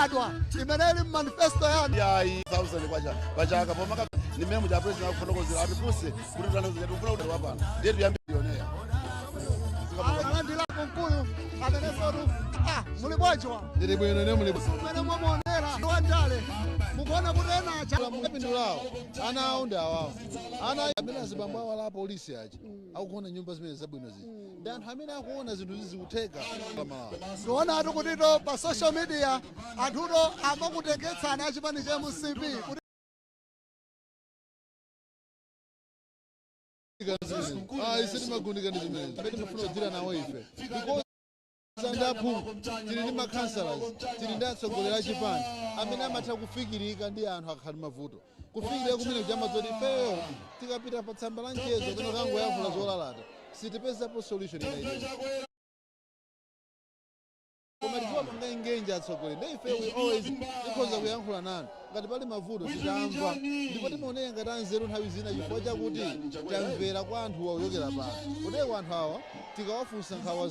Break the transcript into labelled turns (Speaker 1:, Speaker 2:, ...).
Speaker 1: badwa imeneli manifesto yanu
Speaker 2: ya 1000 kwacha pomaka ni memo ja president akufotokozera atipuse kuti tanazoja tufuna kuti wapana ndiye tuyambe yonea
Speaker 1: alandila kunkulu amenesotu muli bwajwa
Speaker 3: ndiri bwino ne muli
Speaker 1: mene mwamonera wandale mukuona kuti ena acha
Speaker 3: mukapindulawo ana awo ndi awawo ana amene azibambo awo la polisi achi akuona nyumba zimene zabwino zizi ndi anthu amene akuona zinthu zizikutheka
Speaker 1: ndiona ati kutito pa social media anthuto amakuteketsana achipani cha MCP kuti
Speaker 3: ise timagundika ndi zimene amene timafuna kudzira nawo ife ndaphungu tili ndi makhansalas tili ndi atsogoleri a chipani amene amatha kufikirika ndi anthu akhali mavuto kufikirika kumene kuchamazo ifeyo tikapita pa tsamba la mchezo kano kangoyankhula zolalata sitipezapo solution inayi koma tiziwa panga ingenja atsogoleri ndi ife always tikhoza kuyankhula nanu ngati pali mavuto titamva ndipo timaoneka ngati anzeru nthawi zina chifukwa chakuti tamvera kwa anthu ochokera pano kuteko anthu awa tikawafunsa nkhawa